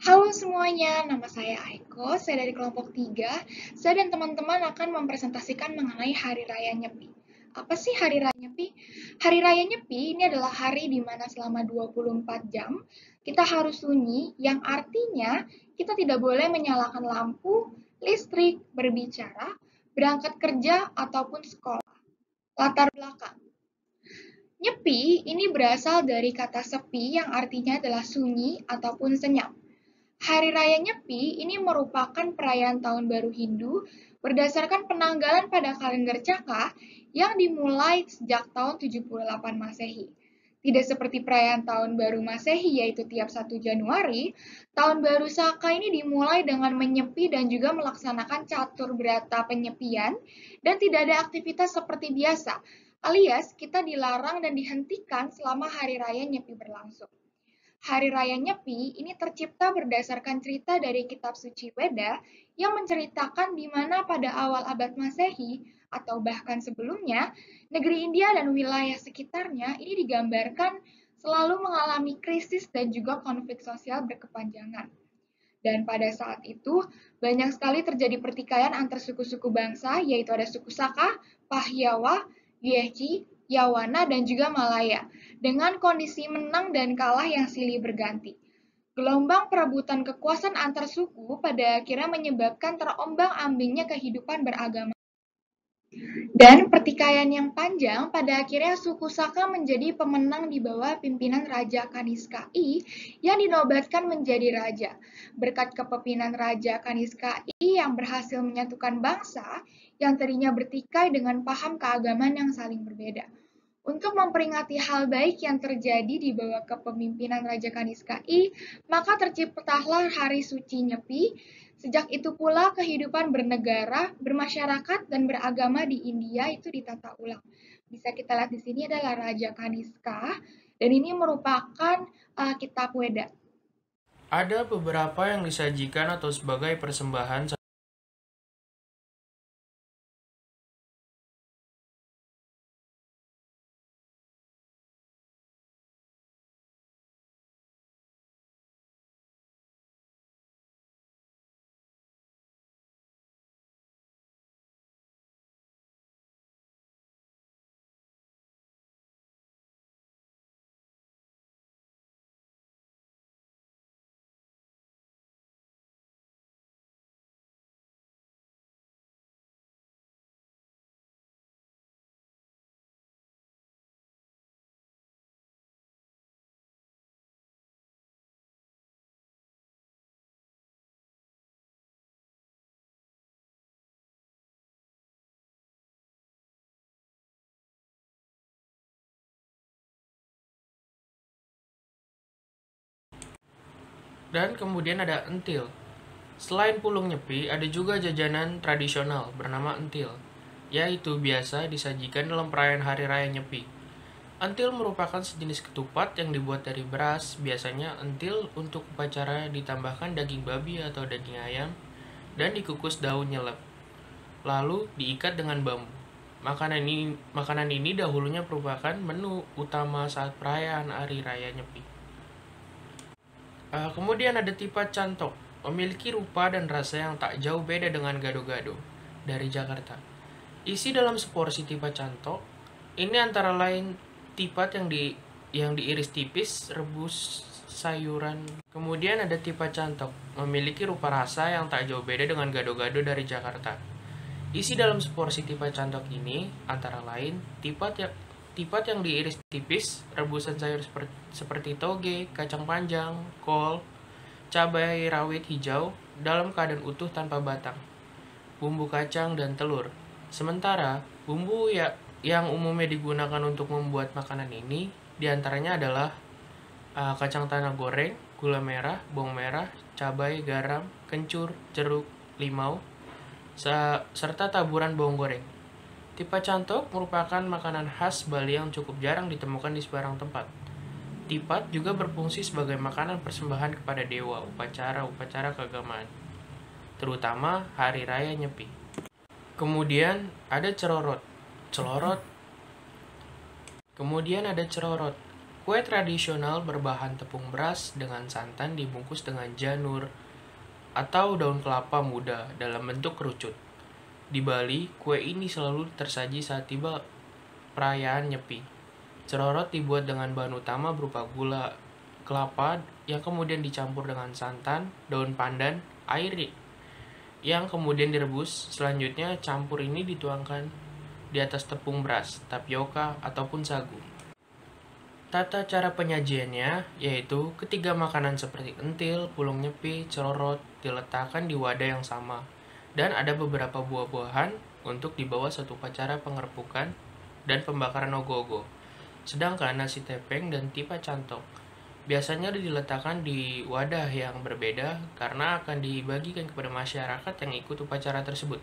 Halo semuanya, nama saya Aiko, saya dari kelompok 3. Saya dan teman-teman akan mempresentasikan mengenai Hari Raya Nyepi. Apa sih Hari Raya Nyepi? Hari Raya Nyepi ini adalah hari di mana selama 24 jam kita harus sunyi, yang artinya kita tidak boleh menyalakan lampu, listrik, berbicara, berangkat kerja, ataupun sekolah. Latar belakang. Nyepi ini berasal dari kata sepi yang artinya adalah sunyi ataupun senyap. Hari Raya Nyepi ini merupakan perayaan Tahun Baru Hindu berdasarkan penanggalan pada kalender Caka yang dimulai sejak tahun 78 Masehi. Tidak seperti perayaan Tahun Baru Masehi yaitu tiap 1 Januari, Tahun Baru Saka ini dimulai dengan menyepi dan juga melaksanakan catur berata penyepian dan tidak ada aktivitas seperti biasa, alias kita dilarang dan dihentikan selama Hari Raya Nyepi berlangsung. Hari Raya Nyepi ini tercipta berdasarkan cerita dari kitab suci Weda yang menceritakan di mana pada awal abad Masehi atau bahkan sebelumnya, negeri India dan wilayah sekitarnya ini digambarkan selalu mengalami krisis dan juga konflik sosial berkepanjangan. Dan pada saat itu, banyak sekali terjadi pertikaian antar suku-suku bangsa, yaitu ada suku Saka, Pahyawa, Yehji, Yawana, dan juga Malaya, dengan kondisi menang dan kalah yang silih berganti. Gelombang perebutan kekuasaan antar suku pada akhirnya menyebabkan terombang-ambingnya kehidupan beragama. Dan pertikaian yang panjang, pada akhirnya suku Saka menjadi pemenang di bawah pimpinan Raja Kaniska I yang dinobatkan menjadi raja. Berkat kepemimpinan Raja Kaniska I yang berhasil menyatukan bangsa yang tadinya bertikai dengan paham keagamaan yang saling berbeda. Untuk memperingati hal baik yang terjadi di bawah kepemimpinan Raja Kaniska I, maka terciptalah Hari Suci Nyepi. Sejak itu pula kehidupan bernegara, bermasyarakat, dan beragama di India itu ditata ulang. Bisa kita lihat di sini adalah Raja Kaniska, dan ini merupakan kitab Weda. Ada beberapa yang disajikan atau sebagai persembahan. Dan kemudian ada entil. Selain pulung nyepi, ada juga jajanan tradisional bernama entil, yaitu biasa disajikan dalam perayaan Hari Raya Nyepi. Entil merupakan sejenis ketupat yang dibuat dari beras. Biasanya entil untuk upacara ditambahkan daging babi atau daging ayam dan dikukus daun nyelep, lalu diikat dengan bambu. Makanan ini dahulunya merupakan menu utama saat perayaan Hari Raya Nyepi. Kemudian ada tipat cantok, memiliki rupa dan rasa yang tak jauh beda dengan gado-gado dari Jakarta. Isi dalam seporsi tipat cantok ini antara lain tipat yang diiris tipis, rebus sayuran. Kemudian ada tipat cantok, memiliki rupa rasa yang tak jauh beda dengan gado-gado dari Jakarta. Isi dalam seporsi tipat cantok ini antara lain tipat yang diiris tipis, rebusan sayur seperti toge, kacang panjang, kol, cabai rawit hijau dalam keadaan utuh tanpa batang, bumbu kacang dan telur. Sementara bumbu yang umumnya digunakan untuk membuat makanan ini diantaranya adalah kacang tanah goreng, gula merah, bawang merah, cabai, garam, kencur, jeruk, limau, serta taburan bawang goreng. Tipat cantok merupakan makanan khas Bali yang cukup jarang ditemukan di sembarang tempat. Tipat juga berfungsi sebagai makanan persembahan kepada dewa upacara-upacara keagamaan, terutama Hari Raya Nyepi. Kemudian ada celorot. Kemudian ada celorot. Kue tradisional berbahan tepung beras dengan santan dibungkus dengan janur atau daun kelapa muda dalam bentuk kerucut. Di Bali, kue ini selalu tersaji saat tiba perayaan Nyepi. Cerorot dibuat dengan bahan utama berupa gula kelapa yang kemudian dicampur dengan santan, daun pandan, air yang kemudian direbus. Selanjutnya, campur ini dituangkan di atas tepung beras, tapioka, ataupun sagu. Tata cara penyajiannya yaitu ketiga makanan seperti entil, pulung nyepi, cerorot diletakkan di wadah yang sama, dan ada beberapa buah-buahan untuk dibawa satu upacara pengerepukan dan pembakaran ogoh-ogoh. Sedangkan nasi tepeng dan tipa cantok biasanya diletakkan di wadah yang berbeda karena akan dibagikan kepada masyarakat yang ikut upacara tersebut.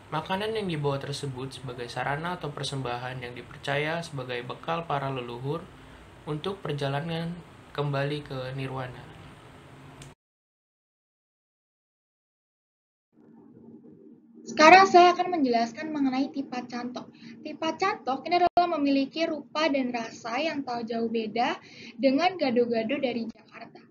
Makanan yang dibawa tersebut sebagai sarana atau persembahan yang dipercaya sebagai bekal para leluhur untuk perjalanan kembali ke nirwana. Sekarang saya akan menjelaskan mengenai tipa cantok. Tipa cantok ini adalah memiliki rupa dan rasa yang tak jauh beda dengan gado-gado dari Jakarta.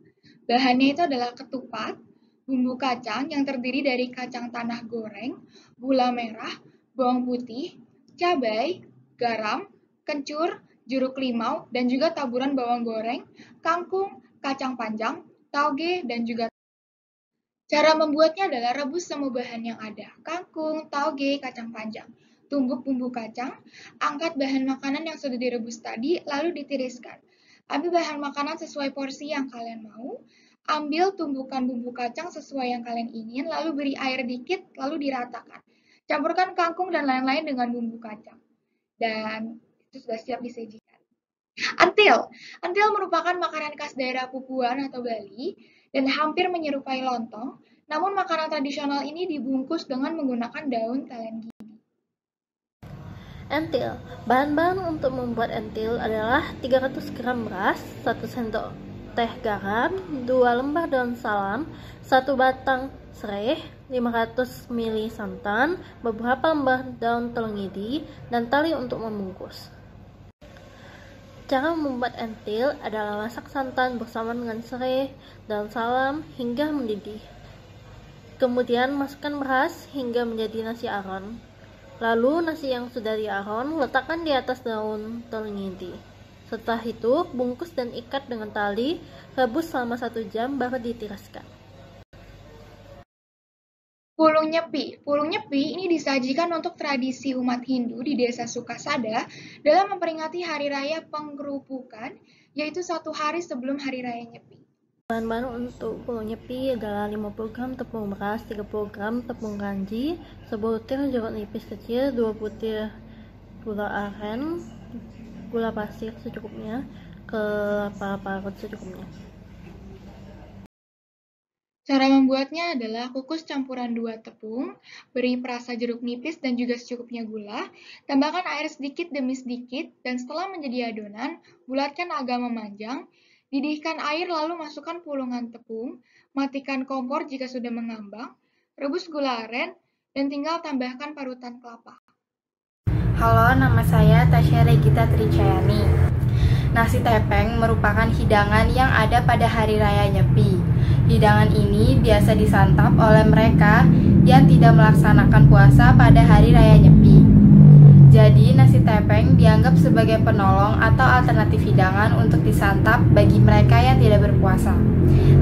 Bahannya itu adalah ketupat, bumbu kacang yang terdiri dari kacang tanah goreng, gula merah, bawang putih, cabai, garam, kencur, jeruk limau, dan juga taburan bawang goreng, kangkung, kacang panjang, tauge, dan juga cara membuatnya adalah rebus semua bahan yang ada, kangkung, tauge, kacang panjang. Tumbuk bumbu kacang, angkat bahan makanan yang sudah direbus tadi, lalu ditiriskan. Ambil bahan makanan sesuai porsi yang kalian mau, ambil tumbukan bumbu kacang sesuai yang kalian ingin, lalu beri air dikit, lalu diratakan. Campurkan kangkung dan lain-lain dengan bumbu kacang. Dan itu sudah siap disajikan. Entil. Entil merupakan makanan khas daerah Pupuan atau Bali dan hampir menyerupai lontong, namun makanan tradisional ini dibungkus dengan menggunakan daun telenggigi. Entil. Bahan-bahan untuk membuat entil adalah 300 gram beras, 1 sendok teh garam, 2 lembar daun salam, 1 batang serai, 500 ml santan, beberapa lembar daun telengidi, dan tali untuk membungkus. Cara membuat entil adalah masak santan bersama dengan serai, daun salam hingga mendidih. Kemudian masukkan beras hingga menjadi nasi aron. Lalu nasi yang sudah diaron letakkan di atas daun telengidi. Setelah itu bungkus dan ikat dengan tali, rebus selama 1 jam baru ditiriskan. Pulung Nyepi. Pulung Nyepi ini disajikan untuk tradisi umat Hindu di desa Sukasada dalam memperingati Hari Raya Penggerupukan, yaitu 1 hari sebelum Hari Raya Nyepi. Bahan-bahan untuk pulung nyepi adalah 50 gram tepung beras, 30 gram tepung kanji, sebutir jeruk nipis kecil, 2 butir gula aren, gula pasir secukupnya, kelapa parut secukupnya. Cara membuatnya adalah kukus campuran 2 tepung, beri perasa jeruk nipis dan juga secukupnya gula, tambahkan air sedikit demi sedikit, dan setelah menjadi adonan, bulatkan agak memanjang, didihkan air lalu masukkan pulungan tepung, matikan kompor jika sudah mengambang, rebus gula aren, dan tinggal tambahkan parutan kelapa. Halo, nama saya Tasya Regita Tricayani. Nasi tepeng merupakan hidangan yang ada pada Hari Raya Nyepi. Hidangan ini biasa disantap oleh mereka yang tidak melaksanakan puasa pada Hari Raya Nyepi. Jadi, nasi tepeng dianggap sebagai penolong atau alternatif hidangan untuk disantap bagi mereka yang tidak berpuasa.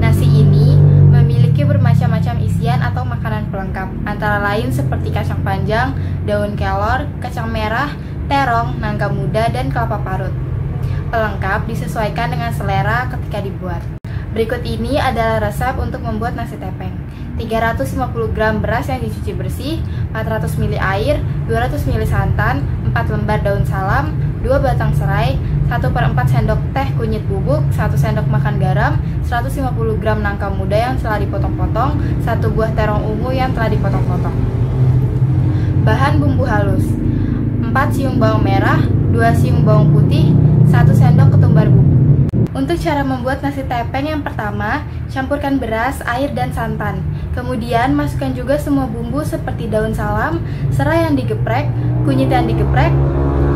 Nasi ini memiliki bermacam-macam isian atau makanan pelengkap, antara lain seperti kacang panjang, daun kelor, kacang merah, terong, nangka muda, dan kelapa parut. Pelengkap disesuaikan dengan selera ketika dibuat. Berikut ini adalah resep untuk membuat nasi tepeng. 350 gram beras yang dicuci bersih, 400 ml air, 200 ml santan, 4 lembar daun salam, 2 batang serai, 1/4 sendok teh kunyit bubuk, 1 sendok makan garam, 150 gram nangka muda yang telah dipotong-potong, 1 buah terong ungu yang telah dipotong-potong. Bahan bumbu halus: 4 siung bawang merah, 2 siung bawang putih, 1 sendok ketumbar bubuk. Untuk cara membuat nasi tepeng, yang pertama, campurkan beras, air, dan santan. Kemudian masukkan juga semua bumbu seperti daun salam, serai yang digeprek, kunyit yang digeprek,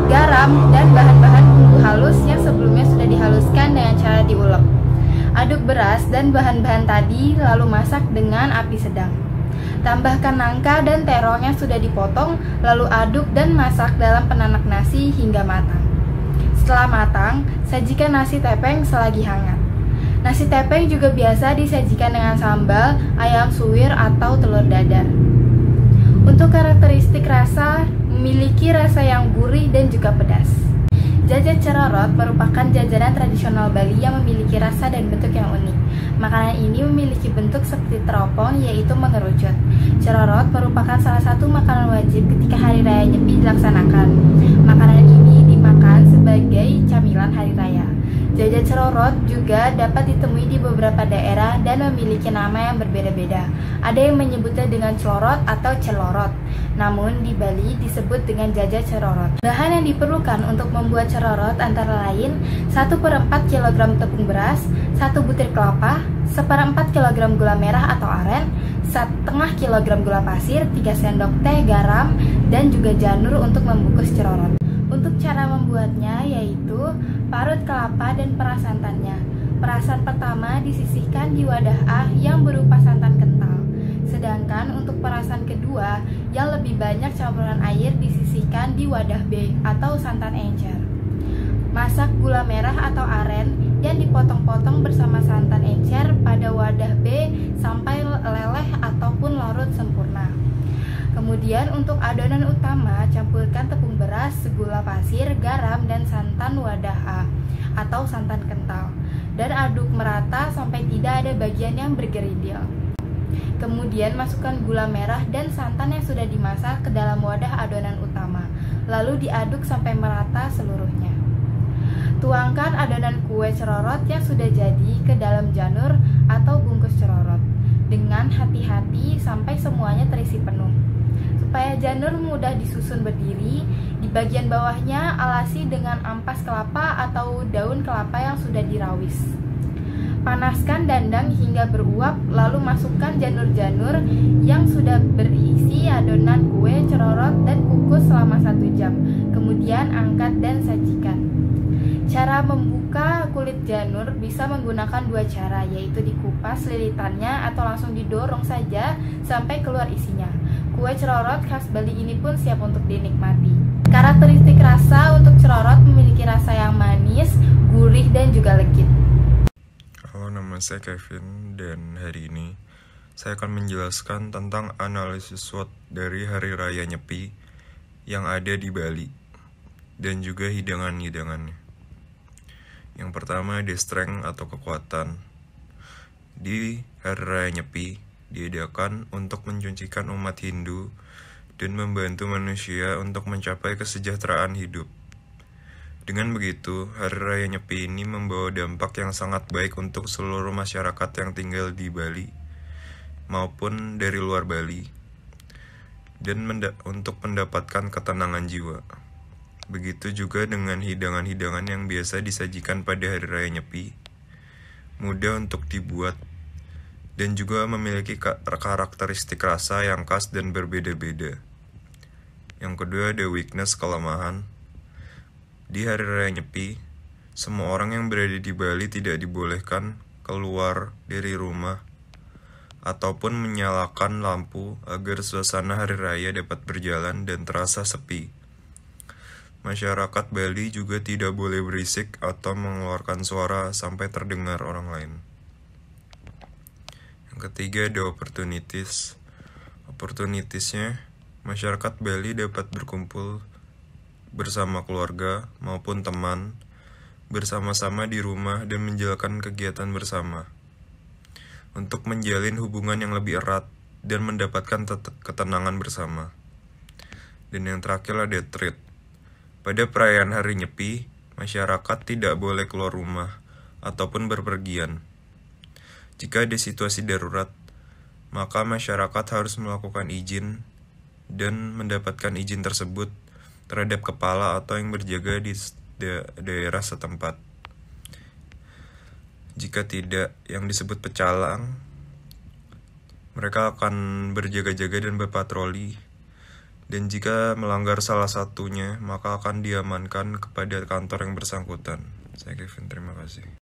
garam, dan bahan-bahan bumbu halus yang sebelumnya sudah dihaluskan dengan cara diulek. Aduk beras dan bahan-bahan tadi lalu masak dengan api sedang. Tambahkan nangka dan terong yang sudah dipotong, lalu aduk dan masak dalam penanak nasi hingga matang. Setelah matang, sajikan nasi tepeng selagi hangat. Nasi tepeng juga biasa disajikan dengan sambal, ayam suwir, atau telur dadar. Untuk karakteristik rasa, memiliki rasa yang gurih dan juga pedas. Jajan cerorot merupakan jajanan tradisional Bali yang memiliki rasa dan bentuk yang unik. Makanan ini memiliki bentuk seperti teropong, yaitu mengerucut. Cerorot merupakan salah satu makanan wajib ketika Hari Raya Nyepi dilaksanakan. Makanan ini dimakan sebagai camilan hari raya. Jajan cerorot juga dapat ditemui di beberapa daerah dan memiliki nama yang berbeda-beda. Ada yang menyebutnya dengan celorot atau celorot, namun di Bali disebut dengan jajan cerorot. Bahan yang diperlukan untuk membuat cerorot antara lain 1/4 kg tepung beras, 1 butir kelapa, 1/4 kg gula merah atau aren, 1/2 kg gula pasir, 3 sendok teh garam, dan juga janur untuk membungkus cerorot. Untuk cara membuatnya yaitu parut kelapa dan peras santannya. Perasan pertama disisihkan di wadah A yang berupa santan kental. Sedangkan untuk perasan kedua yang lebih banyak campuran air disisihkan di wadah B atau santan encer. Masak gula merah atau aren yang dipotong-potong bersama santan encer pada wadah B sampai leleh ataupun larut sempurna. Kemudian untuk adonan utama, campurkan tepung beras, gula pasir, garam, dan santan wadah A atau santan kental, dan aduk merata sampai tidak ada bagian yang bergerindil. Kemudian masukkan gula merah dan santan yang sudah dimasak ke dalam wadah adonan utama, lalu diaduk sampai merata seluruhnya. Tuangkan adonan kue cerorot yang sudah jadi ke dalam janur atau bungkus cerorot dengan hati-hati sampai semuanya terisi penuh. Supaya janur mudah disusun berdiri, di bagian bawahnya alasi dengan ampas kelapa atau daun kelapa yang sudah dirawis. Panaskan dandang hingga beruap, lalu masukkan janur-janur yang sudah berisi adonan kue cerorot dan kukus selama 1 jam. Kemudian angkat dan sajikan. Cara membuka kulit janur bisa menggunakan 2 cara, yaitu dikupas lilitannya atau langsung didorong saja sampai keluar isinya. Kue cerorot khas Bali ini pun siap untuk dinikmati. Karakteristik rasa untuk cerorot memiliki rasa yang manis, gurih, dan juga legit. Halo, nama saya Kevin, dan hari ini saya akan menjelaskan tentang analisis SWOT dari Hari Raya Nyepi yang ada di Bali dan juga hidangan-hidangannya. Yang pertama ada strength atau kekuatan. Di Hari Raya Nyepi diadakan untuk mensucikan umat Hindu dan membantu manusia untuk mencapai kesejahteraan hidup. Dengan begitu, Hari Raya Nyepi ini membawa dampak yang sangat baik untuk seluruh masyarakat yang tinggal di Bali maupun dari luar Bali, dan untuk mendapatkan ketenangan jiwa. Begitu juga dengan hidangan-hidangan yang biasa disajikan pada Hari Raya Nyepi, mudah untuk dibuat, dan juga memiliki karakteristik rasa yang khas dan berbeda-beda. Yang kedua ada weakness, kelemahan. Di Hari Raya Nyepi, semua orang yang berada di Bali tidak dibolehkan keluar dari rumah ataupun menyalakan lampu agar suasana Hari Raya dapat berjalan dan terasa sepi. Masyarakat Bali juga tidak boleh berisik atau mengeluarkan suara sampai terdengar orang lain. Yang ketiga ada opportunities. Opportunitiesnya, masyarakat Bali dapat berkumpul bersama keluarga maupun teman, bersama-sama di rumah dan menjalankan kegiatan bersama untuk menjalin hubungan yang lebih erat dan mendapatkan ketenangan bersama. Dan yang terakhir ada treat. Pada perayaan Hari Nyepi, masyarakat tidak boleh keluar rumah ataupun berpergian. Jika ada situasi darurat, maka masyarakat harus melakukan izin dan mendapatkan izin tersebut terhadap kepala atau yang berjaga di daerah setempat. Jika tidak, yang disebut pecalang, mereka akan berjaga-jaga dan berpatroli Dan jika melanggar salah satunya, maka akan diamankan kepada kantor yang bersangkutan. Saya Kevin, terima kasih.